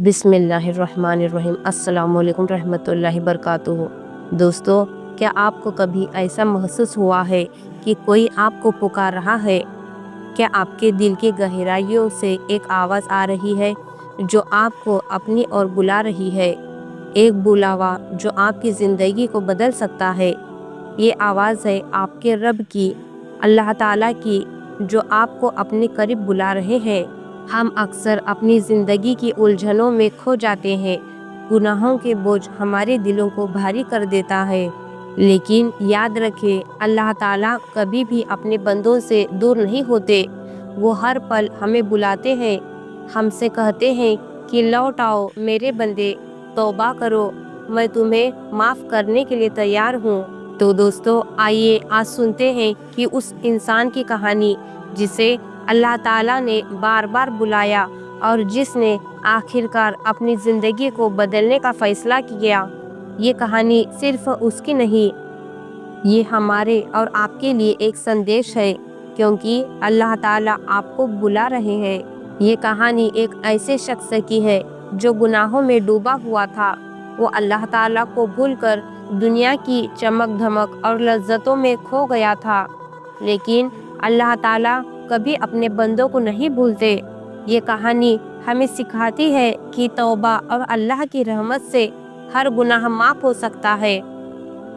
بسم اللہ الرحمن الرحیم۔ السلام علیکم رحمۃ اللہ وبرکاتہ۔ دوستو، کیا آپ کو کبھی ایسا محسوس ہوا ہے کہ کوئی آپ کو پکار رہا ہے؟ کیا آپ کے دل کی گہرائیوں سے ایک آواز آ رہی ہے جو آپ کو اپنی اور بلا رہی ہے؟ ایک بلاوا جو آپ کی زندگی کو بدل سکتا ہے۔ یہ آواز ہے آپ کے رب کی، اللہ تعالیٰ کی، جو آپ کو اپنے قریب بلا رہے ہیں۔ ہم اکثر اپنی زندگی کی الجھنوں میں کھو جاتے ہیں، گناہوں کے بوجھ ہمارے دلوں کو بھاری کر دیتا ہے، لیکن یاد رکھیں، اللہ تعالیٰ کبھی بھی اپنے بندوں سے دور نہیں ہوتے۔ وہ ہر پل ہمیں بلاتے ہیں، ہم سے کہتے ہیں کہ لوٹ آؤ میرے بندے، توبہ کرو، میں تمہیں معاف کرنے کے لیے تیار ہوں۔ تو دوستو، آئیے آج سنتے ہیں کہ اس انسان کی کہانی جسے اللہ تعالیٰ نے بار بار بلایا اور جس نے آخرکار اپنی زندگی کو بدلنے کا فیصلہ کیا۔ یہ کہانی صرف اس کی نہیں، یہ ہمارے اور آپ کے لیے ایک سندیش ہے، کیونکہ اللہ تعالیٰ آپ کو بلا رہے ہیں۔ یہ کہانی ایک ایسے شخص کی ہے جو گناہوں میں ڈوبا ہوا تھا۔ وہ اللہ تعالیٰ کو بھول کر دنیا کی چمک دھمک اور لذتوں میں کھو گیا تھا، لیکن اللہ تعالیٰ کبھی اپنے بندوں کو نہیں بھولتے۔ یہ کہانی ہمیں سکھاتی ہے کہ توبہ اور اللہ کی رحمت سے ہر گناہ معاف ہو سکتا ہے۔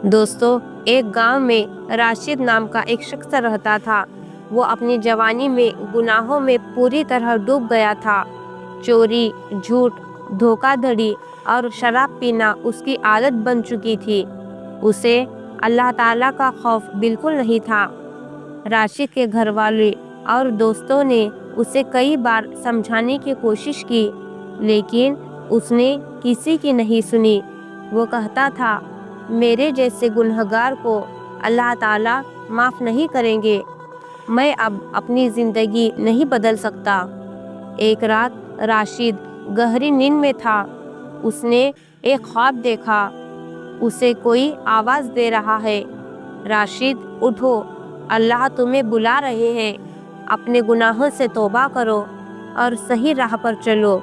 دوستو، ایک گاؤں میں راشد نام کا ایک شخص رہتا تھا۔ وہ اپنی جوانی میں گناہوں میں پوری طرح ڈوب گیا تھا۔ چوری، جھوٹ، دھوکہ دھڑی اور شراب پینا اس کی عادت بن چکی تھی۔ اسے اللہ تعالیٰ کا خوف بالکل نہیں تھا۔ راشد کے گھر والے اور دوستوں نے اسے کئی بار سمجھانے کی کوشش کی، لیکن اس نے کسی کی نہیں سنی۔ وہ کہتا تھا، میرے جیسے گنہگار کو اللہ تعالیٰ معاف نہیں کریں گے، میں اب اپنی زندگی نہیں بدل سکتا۔ ایک رات راشد گہری نیند میں تھا۔ اس نے ایک خواب دیکھا، اسے کوئی آواز دے رہا ہے، راشد اٹھو، اللہ تمہیں بلا رہے ہیں، اپنے گناہوں سے توبہ کرو اور صحیح راہ پر چلو۔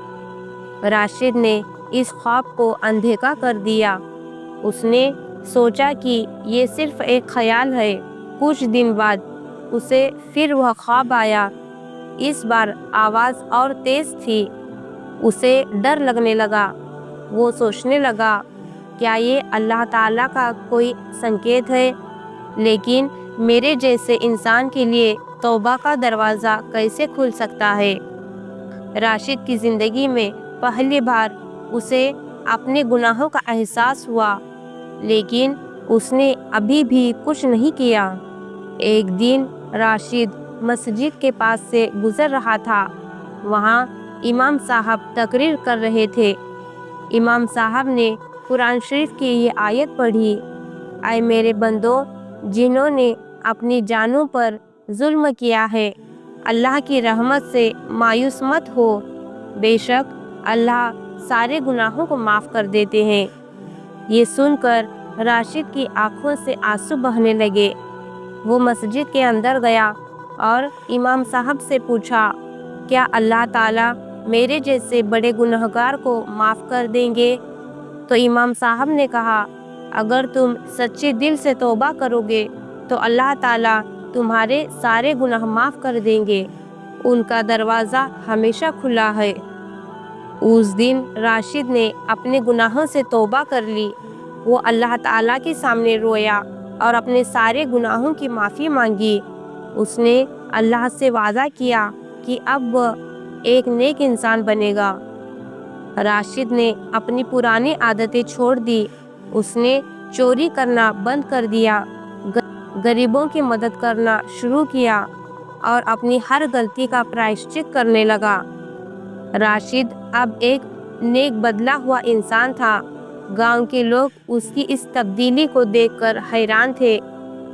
راشد نے اس خواب کو اندیکھا کر دیا۔ اس نے سوچا کہ یہ صرف ایک خیال ہے۔ کچھ دن بعد اسے پھر وہ خواب آیا۔ اس بار آواز اور تیز تھی۔ اسے ڈر لگنے لگا۔ وہ سوچنے لگا، کیا یہ اللہ تعالیٰ کا کوئی سنکیت ہے؟ لیکن میرے جیسے انسان کے لیے توبہ کا دروازہ کیسے کھل سکتا ہے؟ راشد کی زندگی میں پہلی بار اسے اپنے گناہوں کا احساس ہوا، لیکن اس نے ابھی بھی کچھ نہیں کیا۔ ایک دن راشد مسجد کے پاس سے گزر رہا تھا۔ وہاں امام صاحب تقریر کر رہے تھے۔ امام صاحب نے قرآن شریف کی یہ آیت پڑھی، اے میرے بندو، جنہوں نے اپنی جانوں پر ظلم کیا ہے، اللہ کی رحمت سے مایوس مت ہو، بے شک اللہ سارے گناہوں کو معاف کر دیتے ہیں۔ یہ سن کر راشد کی آنکھوں سے آنسو بہنے لگے۔ وہ مسجد کے اندر گیا اور امام صاحب سے پوچھا، کیا اللہ تعالیٰ میرے جیسے بڑے گنہگار کو معاف کر دیں گے؟ تو امام صاحب نے کہا، اگر تم سچے دل سے توبہ کرو گے تو اللہ تعالیٰ تمہارے سارے گناہ معاف کر دیں گے، ان کا دروازہ ہمیشہ کھلا ہے۔ اس دن راشد نے اپنے گناہوں سے توبہ کر لی۔ وہ اللہ تعالیٰ کے سامنے رویا اور اپنے سارے گناہوں کی معافی مانگی۔ اس نے اللہ سے وعدہ کیا کہ اب وہ ایک نیک انسان بنے گا۔ راشد نے اپنی پرانی عادتیں چھوڑ دی۔ اس نے چوری کرنا بند کر دیا، غریبوں کی مدد کرنا شروع کیا اور اپنی ہر غلطی کا پراشچت کرنے لگا۔ راشد اب ایک نیک بدلا ہوا انسان تھا۔ گاؤں کے لوگ اس کی اس تبدیلی کو دیکھ کر حیران تھے۔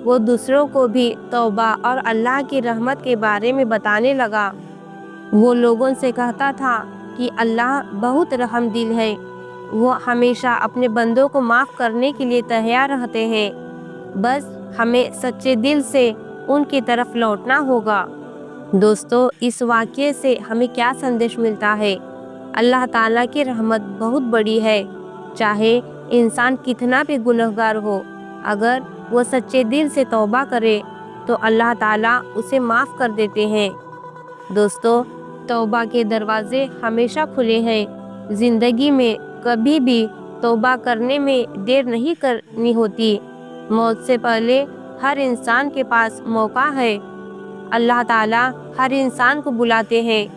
وہ دوسروں کو بھی توبہ اور اللہ کی رحمت کے بارے میں بتانے لگا۔ وہ لوگوں سے کہتا تھا کہ اللہ بہت رحم دل ہے، وہ ہمیشہ اپنے بندوں کو معاف کرنے کے لیے تیار رہتے ہیں، بس ہمیں سچے دل سے ان کی طرف لوٹنا ہوگا۔ دوستو، اس واقعے سے ہمیں کیا سندیش ملتا ہے؟ اللہ تعالیٰ کی رحمت بہت بڑی ہے، چاہے انسان کتنا بھی گنہگار ہو، اگر وہ سچے دل سے توبہ کرے تو اللہ تعالیٰ اسے معاف کر دیتے ہیں۔ دوستو، توبہ کے دروازے ہمیشہ کھلے ہیں۔ زندگی میں کبھی بھی توبہ کرنے میں دیر نہیں کرنی ہوتی۔ موت سے پہلے ہر انسان کے پاس موقع ہے۔ اللہ تعالیٰ ہر انسان کو بلاتے ہیں۔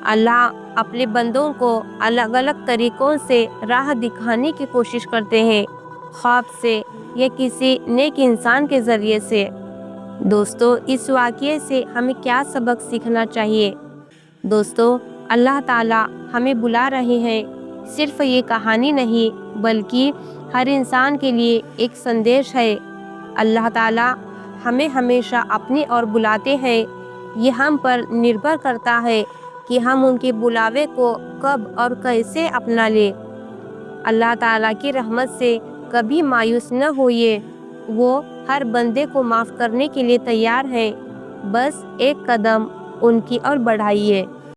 اللہ اپنے بندوں کو الگ الگ طریقوں سے راہ دکھانے کی کوشش کرتے ہیں، خواب سے یا کسی نیک انسان کے ذریعے سے۔ دوستو، اس واقعے سے ہمیں کیا سبق سیکھنا چاہیے؟ دوستو، اللہ تعالیٰ ہمیں بلا رہے ہیں۔ صرف یہ کہانی نہیں بلکہ ہر انسان کے لیے ایک سندیش ہے۔ اللہ تعالیٰ ہمیں ہمیشہ اپنی اور بلاتے ہیں۔ یہ ہم پر نربھر کرتا ہے کہ ہم ان کے بلاوے کو کب اور کیسے اپنا لیں۔ اللہ تعالیٰ کی رحمت سے کبھی مایوس نہ ہوئیے، وہ ہر بندے کو معاف کرنے کے لیے تیار ہے، بس ایک قدم ان کی اور بڑھائیے۔